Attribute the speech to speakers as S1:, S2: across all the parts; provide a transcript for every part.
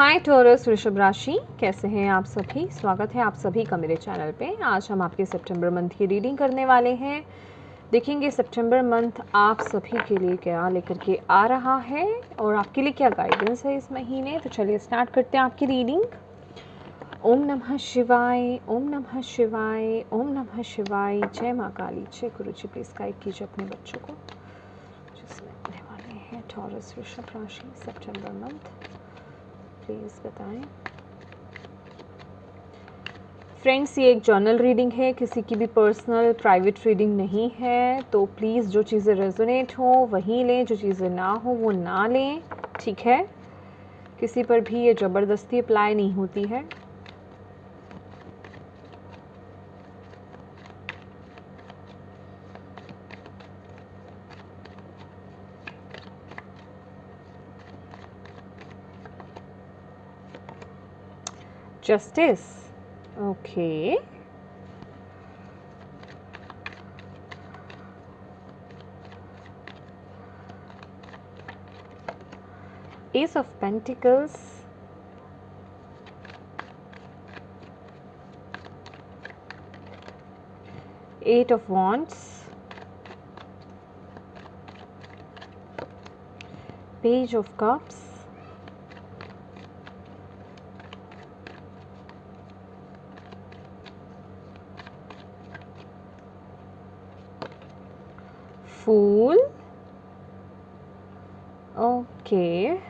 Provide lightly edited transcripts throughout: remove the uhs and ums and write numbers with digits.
S1: हाय taurus वृषभ राशि, कैसे हैं आप सभी। स्वागत है आप सभी का मेरे चैनल पे। आज हम आपके सितंबर मंथ की रीडिंग करने वाले हैं। देखेंगे सितंबर मंथ आप सभी के लिए क्या लेकर के आ रहा है और आपके लिए क्या गाइडेंस है इस महीने। तो चलिए स्टार्ट करते हैं आपकी रीडिंग। ओम नमः शिवाय, ओम नमः शिवाय, ओम नमः शिवाय। जय माँ काली, जय गुरु जी। प्लीज गाइड कीजिए अपने बच्चों को जिसमें आने वाले हैं टॉरस वृषभ राशि सितंबर मंथ, प्लीज़ बताएं। फ्रेंड्स, ये एक जर्नल रीडिंग है, किसी की भी पर्सनल प्राइवेट रीडिंग नहीं है। तो प्लीज़ जो चीज़ें रेजोनेट हो वही लें, जो चीज़ें ना हो वो ना लें, ठीक है। किसी पर भी ये ज़बरदस्ती अप्लाई नहीं होती है। Justice, okay. Ace of Pentacles, Eight of Wands, Page of Cups, Fool, okay.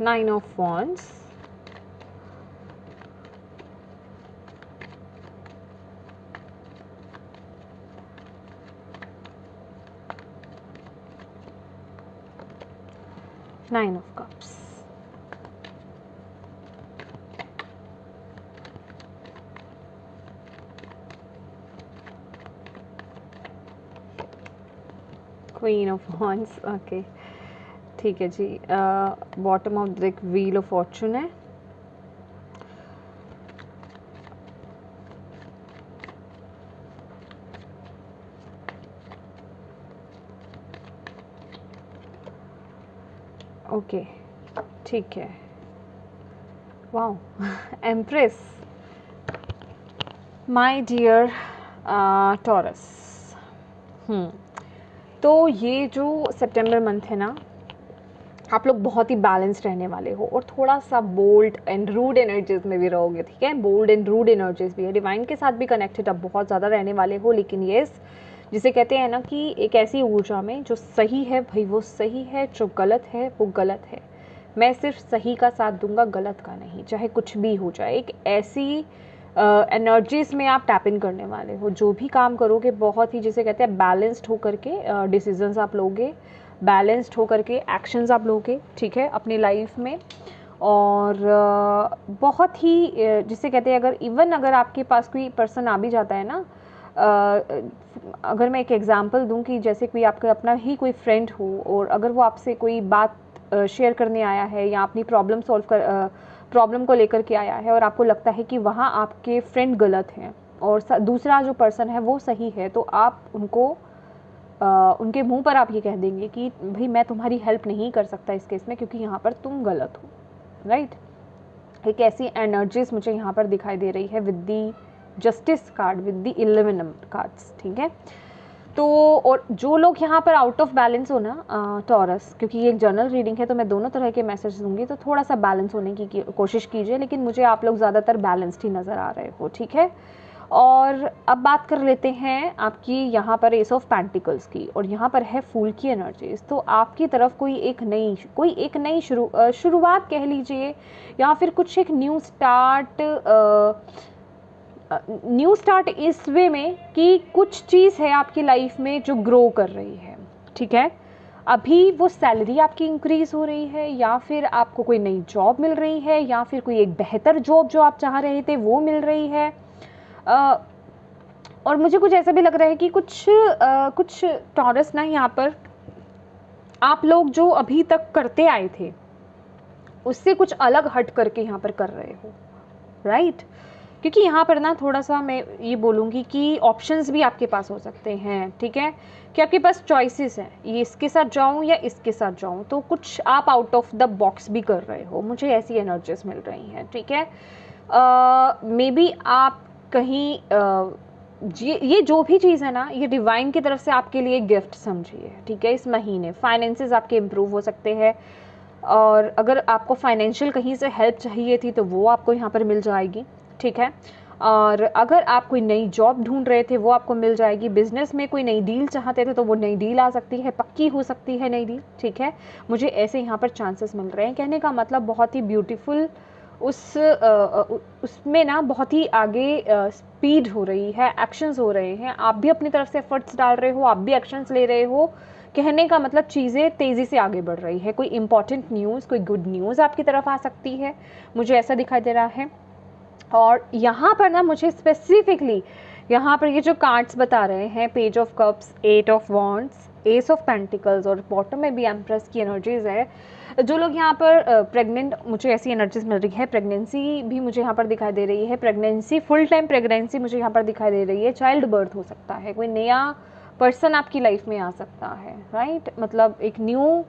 S1: Nine of Wands, Nine of Cups, Queen of Wands, okay ठीक है जी। Bottom of the wheel of fortune है। ओके ठीक है। Wow, empress. My dear Taurus, तो ये जो सितंबर month है ना, आप लोग बहुत ही बैलेंस्ड रहने वाले हो और थोड़ा सा बोल्ड एंड रूड एनर्जीज में भी रहोगे, ठीक है। बोल्ड एंड रूड एनर्जीज भी है। डिवाइन के साथ भी कनेक्टेड आप बहुत ज़्यादा रहने वाले हो। लेकिन येस, जिसे कहते हैं ना कि एक ऐसी ऊर्जा में जो सही है भाई वो सही है, जो गलत है वो गलत है। मैं सिर्फ सही का साथ दूंगा, गलत का नहीं, चाहे कुछ भी हो जाए। एक ऐसी एनर्जीज में आप टैप इन करने वाले हो। जो भी काम करोगे बहुत ही, जिसे कहते हैं, बैलेंस्ड होकर के डिसीजंस आप लोगे, बैलेंस्ड होकर के एक्शंस आप लोगे, ठीक है, अपनी लाइफ में। और बहुत ही जिसे कहते हैं, अगर आपके पास कोई पर्सन आ भी जाता है ना, अगर मैं एक एग्जांपल दूं कि जैसे कोई आपका अपना ही कोई फ्रेंड हो और अगर वो आपसे कोई बात शेयर करने आया है या अपनी प्रॉब्लम को लेकर के आया है और आपको लगता है कि वहाँ आपके फ्रेंड गलत हैं और दूसरा जो पर्सन है वो सही है, तो आप उनके मुंह पर आप ये कह देंगे कि भाई मैं तुम्हारी हेल्प नहीं कर सकता इस केस में क्योंकि यहाँ पर तुम गलत हो, राइट। एक ऐसी एनर्जीज मुझे यहाँ पर दिखाई दे रही है with the justice card, with the 11 number cards, ठीक है। तो और जो लोग यहाँ पर आउट ऑफ बैलेंस हो ना टॉरस, क्योंकि ये एक जर्नल रीडिंग है तो मैं दोनों तरह के मैसेज दूंगी, तो थोड़ा सा बैलेंस होने की कोशिश कीजिए। लेकिन मुझे आप लोग ज़्यादातर बैलेंस्ड ही नज़र आ रहे हो, ठीक है। और अब बात कर लेते हैं आपकी यहाँ पर एस ऑफ पेंटिकल्स की, और यहाँ पर है फूल की एनर्जीज। तो आपकी तरफ कोई एक नई शुरुआत कह लीजिए, या फिर कुछ एक न्यू स्टार्ट इस वे में कि कुछ चीज़ है आपकी लाइफ में जो ग्रो कर रही है, ठीक है। अभी वो सैलरी आपकी इंक्रीज हो रही है, या फिर आपको कोई नई जॉब मिल रही है, या फिर कोई एक बेहतर जॉब जो आप चाह रहे थे वो मिल रही है। और मुझे कुछ ऐसा भी लग रहा है कि कुछ टॉरस ना यहाँ पर आप लोग जो अभी तक करते आए थे उससे कुछ अलग हट करके यहाँ पर कर रहे हो, राइट। क्योंकि यहाँ पर ना थोड़ा सा मैं ये बोलूँगी कि ऑप्शंस भी आपके पास हो सकते हैं, ठीक है, कि आपके पास चॉइसेस हैं, ये इसके साथ जाऊँ या इसके साथ जाऊँ, तो कुछ आप आउट ऑफ द बॉक्स भी कर रहे हो, मुझे ऐसी एनर्जीज मिल रही हैं, ठीक है। मे बी आप कहीं ये जो भी चीज़ है ना, ये डिवाइन की तरफ से आपके लिए गिफ्ट समझिए, ठीक है। इस महीने फाइनेंसेस आपके इम्प्रूव हो सकते हैं, और अगर आपको फाइनेंशियल कहीं से हेल्प चाहिए थी तो वो आपको यहाँ पर मिल जाएगी, ठीक है। और अगर आप कोई नई जॉब ढूंढ रहे थे वो आपको मिल जाएगी, बिजनेस में कोई नई डील चाहते थे तो वो नई डील आ सकती है, पक्की हो सकती है नई डील, ठीक है। मुझे ऐसे यहाँ पर चांसेस मिल रहे हैं, कहने का मतलब बहुत ही ब्यूटीफुल उसमें ना बहुत ही आगे स्पीड हो रही है, एक्शंस हो रहे हैं, आप भी अपनी तरफ से एफर्ट्स डाल रहे हो, आप भी एक्शंस ले रहे हो, कहने का मतलब चीज़ें तेज़ी से आगे बढ़ रही है। कोई इंपॉर्टेंट न्यूज़, कोई गुड न्यूज़ आपकी तरफ आ सकती है, मुझे ऐसा दिखाई दे रहा है। और यहाँ पर ना मुझे स्पेसिफिकली यहाँ पर ये जो कार्ड्स बता रहे हैं, page of cups, 8 of wands, S of pentacles, और बॉटम में भी एम्प्रेस की एनर्जीज है। जो लोग यहाँ पर प्रेग्नेंट, मुझे ऐसी एनर्जीज मिल रही है, प्रेगनेंसी भी मुझे यहाँ पर दिखाई दे रही है, प्रेगनेंसी, फुल टाइम प्रेगनेंसी मुझे यहाँ पर दिखाई दे रही है, चाइल्ड बर्थ हो सकता है, कोई नया पर्सन आपकी लाइफ में आ सकता है, राइट, मतलब एक न्यू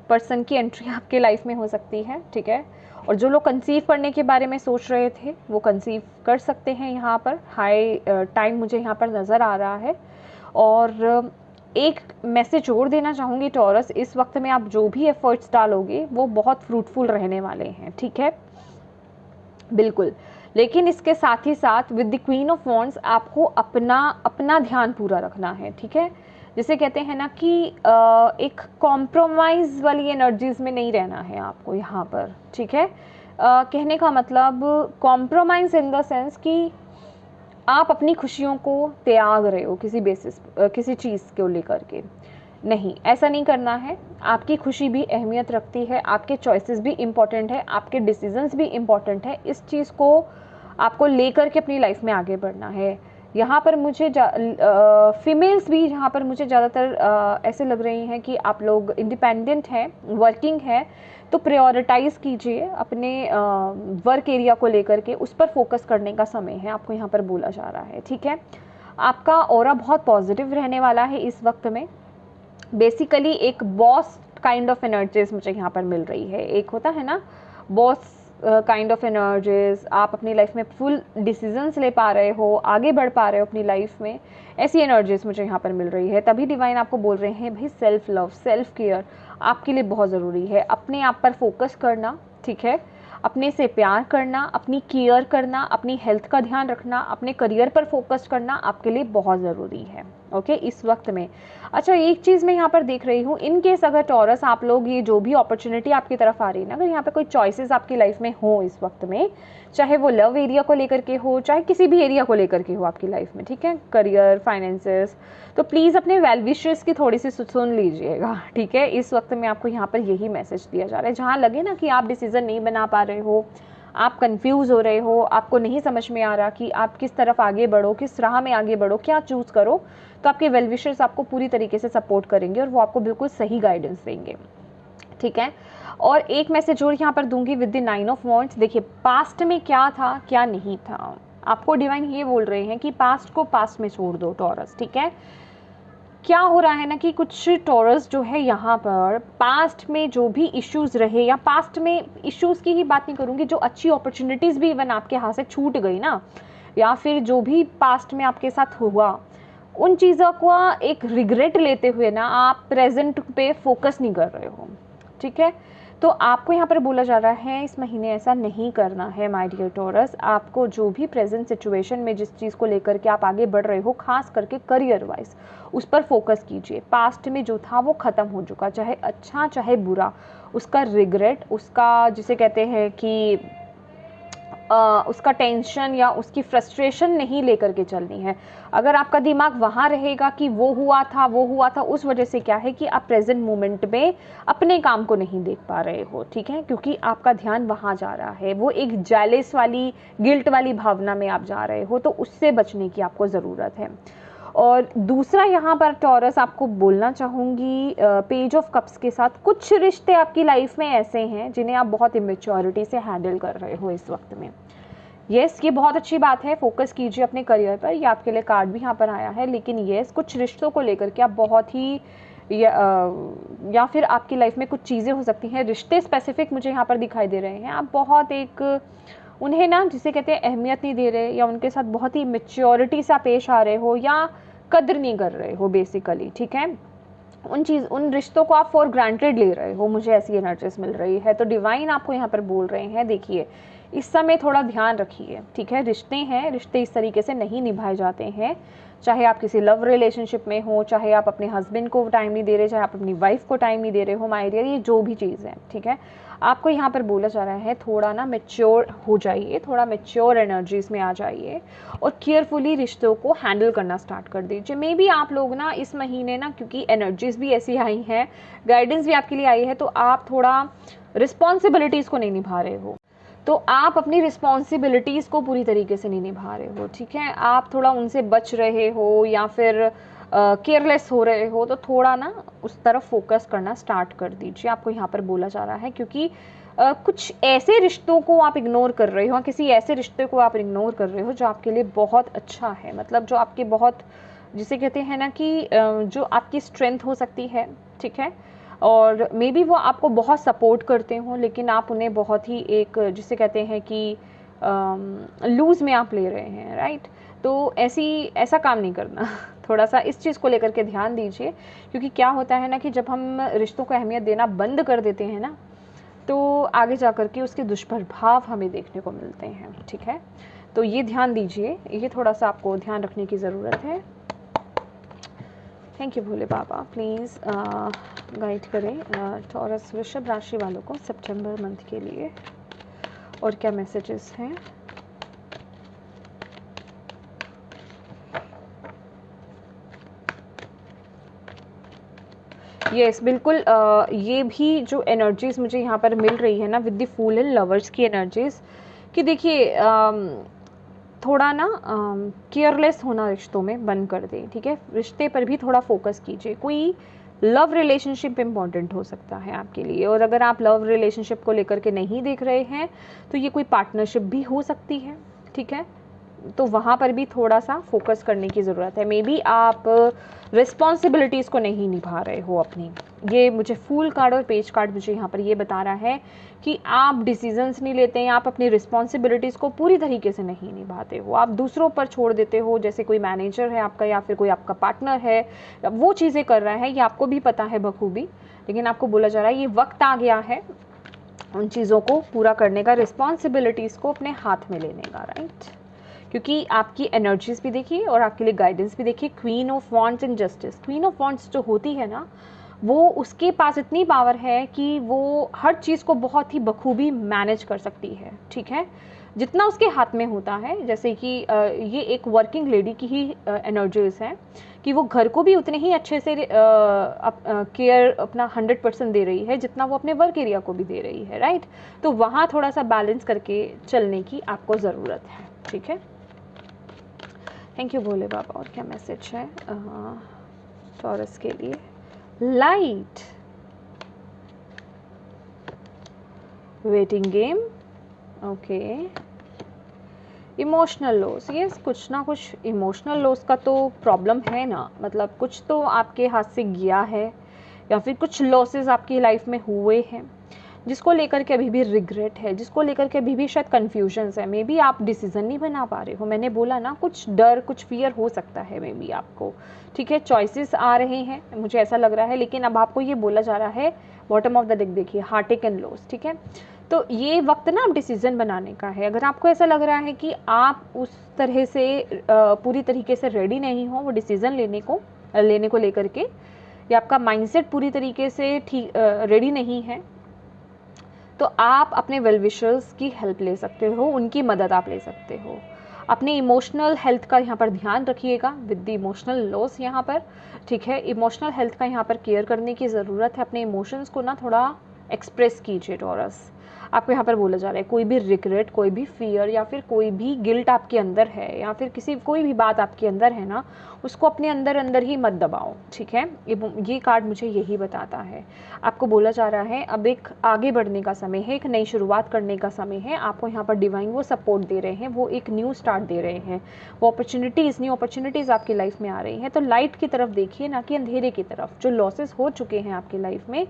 S1: पर्सन की एंट्री आपके लाइफ में हो सकती है, ठीक है। और जो लोग कंसीव करने के बारे में सोच रहे थे वो कंसीव कर सकते हैं, यहाँ पर हाई टाइम मुझे यहाँ पर नज़र आ रहा है। और एक मैसेज और देना चाहूँगी टॉरस, इस वक्त में आप जो भी एफर्ट्स डालोगे वो बहुत फ्रूटफुल रहने वाले हैं, ठीक है, बिल्कुल। लेकिन इसके साथ ही साथ with the queen of wands आपको अपना ध्यान पूरा रखना है, ठीक है। जिसे कहते हैं ना कि एक कॉम्प्रोमाइज़ वाली एनर्जीज में नहीं रहना है आपको यहाँ पर, ठीक है। कहने का मतलब कॉम्प्रोमाइज़ इन द सेंस कि आप अपनी खुशियों को त्याग रहे हो किसी बेसिस किसी चीज़ को लेकर के, नहीं, ऐसा नहीं करना है। आपकी खुशी भी अहमियत रखती है, आपके चॉइसेस भी इम्पॉर्टेंट है, आपके डिसीजंस भी इम्पॉर्टेंट है, इस चीज़ को आपको लेकर के अपनी लाइफ में आगे बढ़ना है। यहाँ पर मुझे फीमेल्स भी यहाँ पर मुझे ज़्यादातर ऐसे लग रही हैं कि आप लोग इंडिपेंडेंट हैं, वर्किंग है, तो प्रायोरिटाइज़ कीजिए अपने वर्क एरिया को लेकर के, उस पर फोकस करने का समय है, आपको यहाँ पर बोला जा रहा है, ठीक है। आपका ऑरा बहुत पॉजिटिव रहने वाला है इस वक्त में। बेसिकली एक बॉस काइंड ऑफ एनर्जीज मुझे यहाँ पर मिल रही है, एक होता है ना बॉस काइंड ऑफ एनर्जीज, आप अपनी लाइफ में फुल डिसीजंस ले पा रहे हो, आगे बढ़ पा रहे हो अपनी लाइफ में, ऐसी एनर्जीज मुझे यहाँ पर मिल रही है। तभी डिवाइन आपको बोल रहे हैं भाई सेल्फ लव, सेल्फ केयर आपके लिए बहुत ज़रूरी है, अपने आप पर फोकस करना, ठीक है, अपने से प्यार करना, अपनी केयर करना, अपनी हेल्थ का ध्यान रखना, अपने करियर पर फोकस करना आपके लिए बहुत ज़रूरी है, ओके, इस वक्त में। अच्छा, एक चीज़ मैं यहाँ पर देख रही हूँ, इन केस अगर टॉरस आप लोग ये जो भी अपॉर्चुनिटी आपकी तरफ आ रही है ना, अगर यहाँ पे कोई चॉइसेस आपकी लाइफ में हो इस वक्त में, चाहे वो लव एरिया को लेकर के हो, चाहे किसी भी एरिया को लेकर के हो आपकी लाइफ में, ठीक है, करियर, फाइनेंसेस, तो प्लीज़ अपने वेल विशेस की थोड़ी सी सुन लीजिएगा, ठीक है। इस वक्त में आपको यहाँ पर यही मैसेज दिया जा रहा है, जहाँ लगे ना कि आप डिसीजन नहीं बना पा रहे हो, आप कंफ्यूज हो रहे हो, आपको नहीं समझ में आ रहा कि आप किस तरफ आगे बढ़ो, किस राह में आगे बढ़ो, क्या चूज़ करो, तो आपके वेल विशर्स आपको पूरी तरीके से सपोर्ट करेंगे और वो आपको बिल्कुल सही गाइडेंस देंगे, ठीक है। और एक मैसेज और यहाँ पर दूंगी विद द 9 ऑफ वॉन्ड्स। देखिए, पास्ट में क्या था क्या नहीं था, आपको डिवाइन ये बोल रहे हैं कि पास्ट को पास्ट में छोड़ दो टॉरस, ठीक है। क्या हो रहा है ना कि कुछ टॉरस जो है यहाँ पर पास्ट में जो भी इश्यूज़ रहे, या पास्ट में इश्यूज़ की ही बात नहीं करूँगी, जो अच्छी अपॉर्चुनिटीज़ भी इवन आपके हाथ से छूट गई ना, या फिर जो भी पास्ट में आपके साथ हुआ, उन चीज़ों को एक रिग्रेट लेते हुए ना आप प्रेजेंट पे फोकस नहीं कर रहे हो, ठीक है। तो आपको यहाँ पर बोला जा रहा है इस महीने ऐसा नहीं करना है माय डियर टॉरस। आपको जो भी प्रेजेंट सिचुएशन में जिस चीज़ को लेकर के आप आगे बढ़ रहे हो, खास करके करियर वाइज, उस पर फोकस कीजिए। पास्ट में जो था वो ख़त्म हो चुका, चाहे अच्छा चाहे बुरा, उसका रिग्रेट, उसका जिसे कहते हैं कि उसका टेंशन या उसकी फ्रस्ट्रेशन नहीं लेकर के चलनी है। अगर आपका दिमाग वहाँ रहेगा कि वो हुआ था, उस वजह से क्या है कि आप प्रेजेंट मोमेंट में अपने काम को नहीं देख पा रहे हो, ठीक है, क्योंकि आपका ध्यान वहाँ जा रहा है, वो एक जेलस वाली, गिल्ट वाली भावना में आप जा रहे हो, तो उससे बचने की आपको ज़रूरत है। और दूसरा यहाँ पर टॉरस आपको बोलना चाहूँगी पेज ऑफ कप्स के साथ, कुछ रिश्ते आपकी लाइफ में ऐसे हैं जिन्हें आप बहुत इमेच्योरिटी से हैंडल कर रहे हो इस वक्त में। यस, ये बहुत अच्छी बात है, फोकस कीजिए अपने करियर पर, ये आपके लिए कार्ड भी यहाँ पर आया है। लेकिन यस, कुछ रिश्तों को लेकर के आप बहुत ही या फिर आपकी लाइफ में कुछ चीज़ें हो सकती हैं, रिश्ते स्पेसिफिक मुझे यहाँ पर दिखाई दे रहे हैं। आप बहुत एक उन्हें ना जिसे कहते हैं अहमियत नहीं दे रहे, या उनके साथ बहुत ही मैच्योरिटी से पेश आ रहे हो, या कदर नहीं कर रहे हो बेसिकली, ठीक है। उन रिश्तों को आप फॉर ग्रांटेड ले रहे हो, मुझे ऐसी एनर्जीज मिल रही है। तो डिवाइन आपको यहाँ पर बोल रहे हैं, देखिए इस समय थोड़ा ध्यान रखिए, ठीक है। रिश्ते हैं, रिश्ते इस तरीके से नहीं निभाए जाते हैं, चाहे आप किसी लव रिलेशनशिप में हो, चाहे आप अपने हस्बैंड को टाइम नहीं दे रहे, चाहे आप अपनी वाइफ को टाइम नहीं दे रहे हो, माय डियर, ये जो भी चीज़ है, ठीक है। आपको यहाँ पर बोला जा रहा है थोड़ा ना मैच्योर हो जाइए, थोड़ा मैच्योर एनर्जीज में आ जाइए और केयरफुली रिश्तों को हैंडल करना स्टार्ट कर दीजिए। मे बी आप लोग ना इस महीने ना, क्योंकि एनर्जीज भी ऐसी आई हैं, गाइडेंस भी आपके लिए आई है, तो आप थोड़ा रिस्पॉन्सिबिलिटीज़ को नहीं निभा रहे हो, तो आप अपनी रिस्पॉन्सिबिलिटीज़ को पूरी तरीके से नहीं निभा रहे हो, ठीक है। आप थोड़ा उनसे बच रहे हो या फिर केयरलेस हो रहे हो, तो थोड़ा ना उस तरफ फोकस करना स्टार्ट कर दीजिए, आपको यहाँ पर बोला जा रहा है। क्योंकि कुछ ऐसे रिश्तों को आप इग्नोर कर रहे हो, किसी ऐसे रिश्ते को आप इग्नोर कर रहे हो जो आपके लिए बहुत अच्छा है, मतलब जो आपके बहुत, जिसे कहते हैं ना कि जो आपकी स्ट्रेंथ हो सकती है, ठीक है। और मे बी वो आपको बहुत सपोर्ट करते हो, लेकिन आप उन्हें बहुत ही एक, जिसे कहते हैं कि लूज़ में आप ले रहे हैं, राइट। तो ऐसा काम नहीं करना थोड़ा सा इस चीज़ को लेकर के ध्यान दीजिए। क्योंकि क्या होता है ना कि जब हम रिश्तों को अहमियत देना बंद कर देते हैं ना, तो आगे जा कर के उसके दुष्प्रभाव हमें देखने को मिलते हैं, ठीक है। तो ये ध्यान दीजिए, ये थोड़ा सा आपको ध्यान रखने की ज़रूरत है। Thank you Bhole Baba, please guide करें टॉरस वृषभ राशि वालों को सितंबर मंथ के लिए, और क्या मैसेजेस हैं। यस, बिल्कुल। ये भी जो एनर्जीज़ मुझे यहाँ पर मिल रही है ना, विद द फूल एंड लवर्स की एनर्जीज़, कि देखिए थोड़ा ना केयरलेस होना रिश्तों में बंद कर दें, ठीक है। रिश्ते पर भी थोड़ा फोकस कीजिए। कोई लव रिलेशनशिप इम्पॉर्टेंट हो सकता है आपके लिए, और अगर आप लव रिलेशनशिप को लेकर के नहीं देख रहे हैं, तो ये कोई पार्टनरशिप भी हो सकती है, ठीक है। तो वहाँ पर भी थोड़ा सा फोकस करने की ज़रूरत है। मे बी आप रिस्पॉन्सिबिलिटीज़ को नहीं निभा रहे हो अपनी, ये मुझे फूल कार्ड और पेज कार्ड मुझे यहाँ पर ये बता रहा है कि आप डिसीजंस नहीं लेते हैं, आप अपनी रिस्पॉन्सिबिलिटीज़ को पूरी तरीके से नहीं निभाते हो, आप दूसरों पर छोड़ देते हो। जैसे कोई मैनेजर है आपका, या फिर कोई आपका पार्टनर है, वो चीज़ें कर रहा है, ये आपको भी पता है बखूबी, लेकिन आपको बोला जा रहा है ये वक्त आ गया है उन चीज़ों को पूरा करने का, रिस्पॉन्सिबिलिटीज़ को अपने हाथ में लेने का, राइट। क्योंकि आपकी एनर्जीज भी देखिए और आपके लिए गाइडेंस भी देखिए। Queen of wands and justice, queen of wands जो होती है ना, वो उसके पास इतनी पावर है कि वो हर चीज़ को बहुत ही बखूबी मैनेज कर सकती है, ठीक है, जितना उसके हाथ में होता है। जैसे कि ये एक वर्किंग लेडी की ही एनर्जीज है कि वो घर को भी उतने ही अच्छे से केयर अपना 100% दे रही है जितना वो अपने वर्क एरिया को भी दे रही है, राइट। तो वहाँ थोड़ा सा बैलेंस करके चलने की आपको ज़रूरत है, ठीक है। थैंक यू भोले बाबा। और क्या मैसेज है टॉरस के लिए? Light, waiting game, okay. Emotional loss, yes, कुछ ना कुछ इमोशनल लॉस का तो प्रॉब्लम है ना, मतलब कुछ तो आपके हाथ से गया है, या फिर कुछ लॉसेस आपकी लाइफ में हुए हैं जिसको लेकर के अभी भी रिग्रेट है, जिसको लेकर के अभी भी शायद कन्फ्यूजन्स है। मे बी आप डिसीजन नहीं बना पा रहे हो, मैंने बोला ना, कुछ डर, कुछ फियर हो सकता है मे बी आपको, ठीक है। चॉइसेस आ रहे हैं, मुझे ऐसा लग रहा है, लेकिन अब आपको ये बोला जा रहा है, बॉटम ऑफ द डेक देखिए, हार्टेक एंड लॉस, ठीक है। तो ये वक्त ना आप डिसीजन बनाने का है। अगर आपको ऐसा लग रहा है कि आप उस तरह से पूरी तरीके से रेडी नहीं हो वो डिसीजन लेने को लेकर के, या आपका माइंडसेट पूरी तरीके से ठीक रेडी नहीं है, तो आप अपने वेल विशर्स की हेल्प ले सकते हो, उनकी मदद आप ले सकते हो। अपने इमोशनल हेल्थ का यहाँ पर ध्यान रखिएगा विद द इमोशनल लॉस यहाँ पर, ठीक है। इमोशनल हेल्थ का यहाँ पर केयर करने की ज़रूरत है। अपने इमोशंस को ना थोड़ा एक्सप्रेस कीजिए टॉरस। आपको यहाँ पर बोला जा रहा है कोई भी रिग्रेट, कोई भी फियर या फिर कोई भी गिल्ट आपके अंदर है या फिर कोई भी बात आपके अंदर है ना, उसको अपने अंदर अंदर ही मत दबाओ, ठीक है। ये कार्ड मुझे यही बताता है। आपको बोला जा रहा है अब एक आगे बढ़ने का समय है, एक नई शुरुआत करने का समय है। आपको यहाँ पर डिवाइन वो सपोर्ट दे रहे हैं, वो एक न्यू स्टार्ट दे रहे हैं, वो न्यू अपॉर्चुनिटीज़ आपकी लाइफ में आ रही हैं। तो लाइट की तरफ देखिए, ना कि अंधेरे की तरफ। जो लॉसेस हो चुके हैं आपकी लाइफ में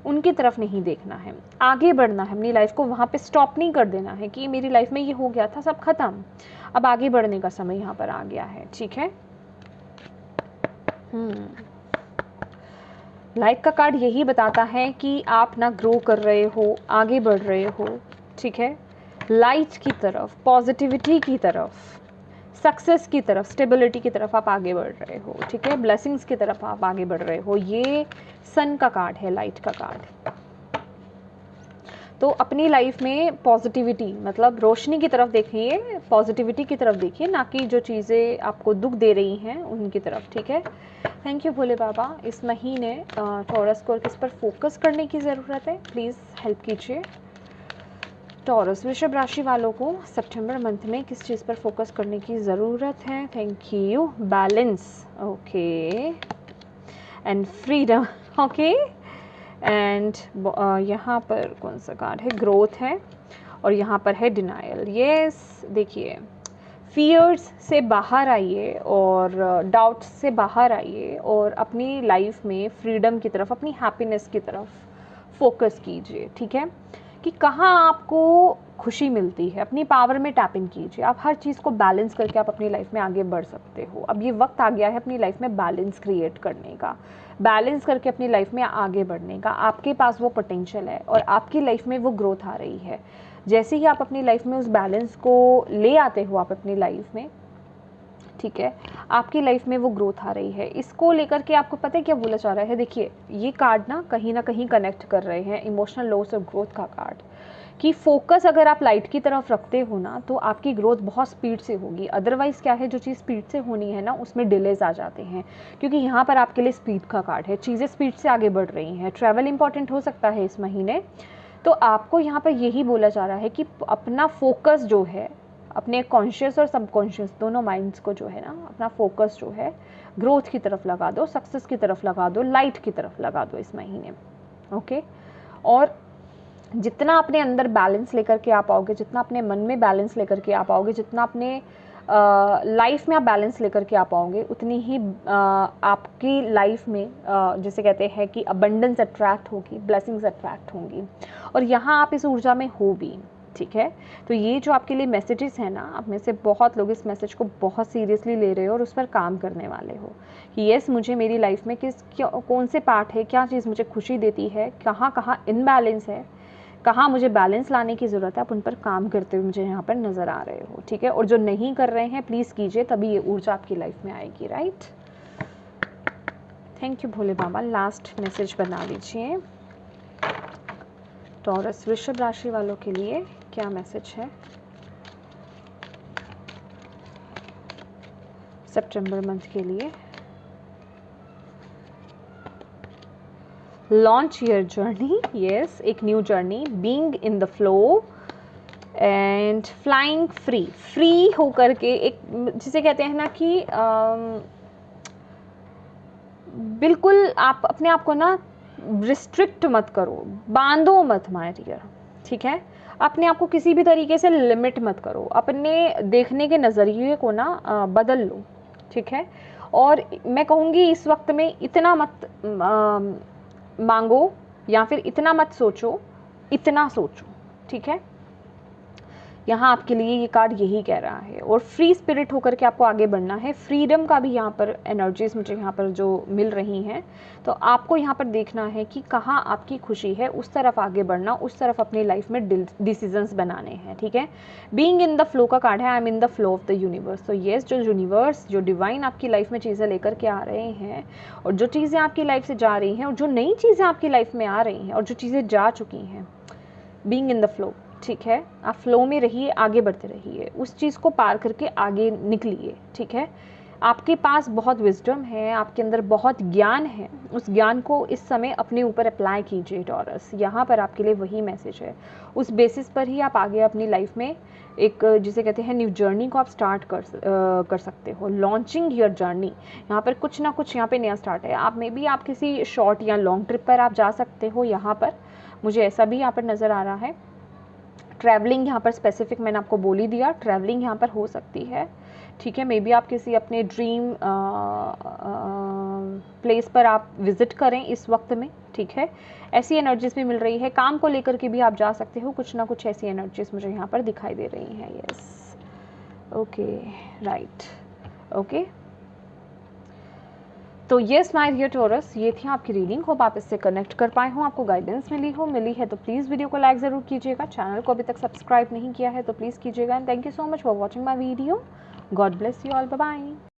S1: उनकी तरफ नहीं देखना है, आगे बढ़ना है अपनी लाइफ को, वहाँ पे स्टॉप नहीं कर देना है कि मेरी लाइफ में ये हो गया था, सब खत्म, अब आगे बढ़ने का समय यहाँ पर आ गया है, ठीक है। लाइफ का कार्ड यही बताता है कि आप ना ग्रो कर रहे हो, आगे बढ़ रहे हो, ठीक है, लाइट की तरफ, पॉजिटिविटी की तरफ, सक्सेस की तरफ, स्टेबिलिटी की तरफ आप आगे बढ़ रहे हो, ठीक है, ब्लेसिंग्स की तरफ आप आगे बढ़ रहे हो। ये सन का कार्ड है, लाइट का कार्ड। तो अपनी लाइफ में पॉजिटिविटी मतलब रोशनी की तरफ देखिए, पॉजिटिविटी की तरफ देखिए, ना कि जो चीज़ें आपको दुख दे रही हैं उनकी तरफ, ठीक है। थैंक यू भोले बाबा। इस महीने टॉरस को किस पर फोकस करने की ज़रूरत है, प्लीज़ हेल्प कीजिए। टॉरस वृषभ राशि वालों को सितंबर मंथ में किस चीज़ पर फोकस करने की ज़रूरत है। Thank you. Balance, okay, and freedom, okay, and यहाँ पर कौन सा कार्ड है, ग्रोथ है, और यहाँ पर है डिनायल। यस, देखिए फियर्स से बाहर आइए और डाउट्स से बाहर आइए और अपनी लाइफ में फ्रीडम की तरफ, अपनी हैप्पीनेस की तरफ फोकस कीजिए, ठीक है, कि कहाँ आपको खुशी मिलती है, अपनी पावर में टैपिंग कीजिए। आप हर चीज़ को बैलेंस करके आप अपनी लाइफ में आगे बढ़ सकते हो। अब ये वक्त आ गया है अपनी लाइफ में बैलेंस क्रिएट करने का, बैलेंस करके अपनी लाइफ में आगे बढ़ने का। आपके पास वो पोटेंशियल है और आपकी लाइफ में वो ग्रोथ आ रही है। जैसे ही आप अपनी लाइफ में उस बैलेंस को ले आते हो आप अपनी लाइफ में, ठीक है, आपकी लाइफ में वो ग्रोथ आ रही है। इसको लेकर के आपको पता है क्या बोला जा रहा है। देखिए ये कार्ड ना कहीं कनेक्ट कर रहे हैं इमोशनल लॉस और ग्रोथ का कार्ड, कि फोकस अगर आप लाइट की तरफ रखते हो ना तो आपकी ग्रोथ बहुत स्पीड से होगी। अदरवाइज़ क्या है, जो चीज़ स्पीड से होनी है ना उसमें डिलेज आ जाते हैं, क्योंकि यहाँ पर आपके लिए स्पीड का कार्ड है, चीज़ें स्पीड से आगे बढ़ रही हैं। ट्रैवल इंपॉर्टेंट हो सकता है इस महीने, तो आपको यहाँ पर यही बोला जा रहा है कि अपना फोकस जो है, अपने कॉन्शियस और सबकॉन्शियस दोनों माइंड्स को जो है ना, अपना फोकस जो है ग्रोथ की तरफ लगा दो, सक्सेस की तरफ लगा दो, लाइट की तरफ लगा दो इस महीने, ओके। और जितना अपने अंदर बैलेंस लेकर के आ पाओगे, जितना अपने मन में बैलेंस लेकर के आ पाओगे, जितना अपने लाइफ में आप बैलेंस लेकर के आ पाओगे, उतनी ही आपकी लाइफ में जैसे कहते हैं कि अबंडेंस अट्रैक्ट होगी, ब्लेसिंग्स अट्रैक्ट होंगी, और यहाँ आप इस ऊर्जा में हो भी, ठीक है। तो ये जो आपके लिए मैसेजेस हैं ना, आप में से बहुत लोग इस मैसेज को बहुत सीरियसली ले रहे हो और उस पर काम करने वाले हो कि येस, मुझे मेरी लाइफ में कौन से पार्ट है, क्या चीज़ मुझे खुशी देती है, कहाँ कहाँ इनबैलेंस है, कहाँ मुझे बैलेंस लाने की ज़रूरत है, आप उन पर काम करते हुए मुझे यहाँ पर नज़र आ रहे हो, ठीक है। और जो नहीं कर रहे हैं प्लीज़ कीजिए, तभी ये ऊर्जा आपकी लाइफ में आएगी, right. Thank you Bhole Baba. Last message बना लीजिए टॉरस वृषभ राशि वालों के लिए, क्या मैसेज है सितंबर मंथ के लिए। लॉन्च योर जर्नी, यस, एक new journey, being in the flow and flying free, free होकर के, एक जिसे कहते हैं ना कि बिल्कुल आप अपने आप को ना रिस्ट्रिक्ट मत करो, बांधो मत माय डियर, ठीक है। अपने आप को किसी भी तरीके से लिमिट मत करो, अपने देखने के नज़रिए को ना बदल लो, ठीक है। और मैं कहूँगी इस वक्त में इतना मत मांगो या फिर इतना मत सोचो, इतना सोचो, ठीक है। यहाँ आपके लिए ये कार्ड यही कह रहा है। और फ्री स्पिरिट होकर के आपको आगे बढ़ना है। फ्रीडम का भी यहाँ पर एनर्जीज मुझे यहाँ पर जो मिल रही हैं, तो आपको यहाँ पर देखना है कि कहाँ आपकी खुशी है, उस तरफ आगे बढ़ना, उस तरफ अपनी लाइफ में डिसीजंस बनाने हैं, ठीक है। बीइंग इन द फ्लो का कार्ड है, I am in the flow of the universe. तो येस, जो यूनिवर्स, जो डिवाइन आपकी लाइफ में चीज़ें लेकर के आ रहे हैं, और जो चीज़ें आपकी लाइफ से जा रही हैं, और जो नई चीज़ें आपकी लाइफ में आ रही हैं, और जो चीज़ें जा चुकी हैं, बीइंग इन द फ्लो, ठीक है। आप फ्लो में रहिए, आगे बढ़ते रहिए, उस चीज़ को पार करके आगे निकलिए, ठीक है। आपके पास बहुत विजडम है, आपके अंदर बहुत ज्ञान है, उस ज्ञान को इस समय अपने ऊपर अप्लाई कीजिए टॉरस। यहाँ पर आपके लिए वही मैसेज है। उस बेसिस पर ही आप आगे अपनी लाइफ में एक जिसे कहते हैं न्यू जर्नी को आप स्टार्ट कर सकते हो। लॉन्चिंग योर जर्नी, यहाँ पर कुछ ना कुछ यहाँ पे नया स्टार्ट है। आप मे बी आप किसी शॉर्ट या लॉन्ग ट्रिप पर आप जा सकते हो। यहाँ पर मुझे ऐसा भी यहाँ पर नज़र आ रहा है। ट्रैवलिंग यहाँ पर स्पेसिफिक मैंने आपको बोल ही दिया, ट्रैवलिंग यहाँ पर हो सकती है, ठीक है। मे बी आप किसी अपने ड्रीम प्लेस पर आप विज़िट करें इस वक्त में, ठीक है। ऐसी एनर्जीज भी मिल रही है। काम को लेकर के भी आप जा सकते हो, कुछ ना कुछ ऐसी एनर्जीज मुझे यहाँ पर दिखाई दे रही हैं। Yes, okay, right, okay. तो येस माय डियर टॉरस, ये थी आपकी रीडिंग। होप आप इससे कनेक्ट कर पाए हो, आपको गाइडेंस मिली है तो प्लीज़ वीडियो को लाइक ज़रूर कीजिएगा। चैनल को अभी तक सब्सक्राइब नहीं किया है तो प्लीज़ कीजिएगा। And thank you so much for watching my video. God bless you all, bye bye.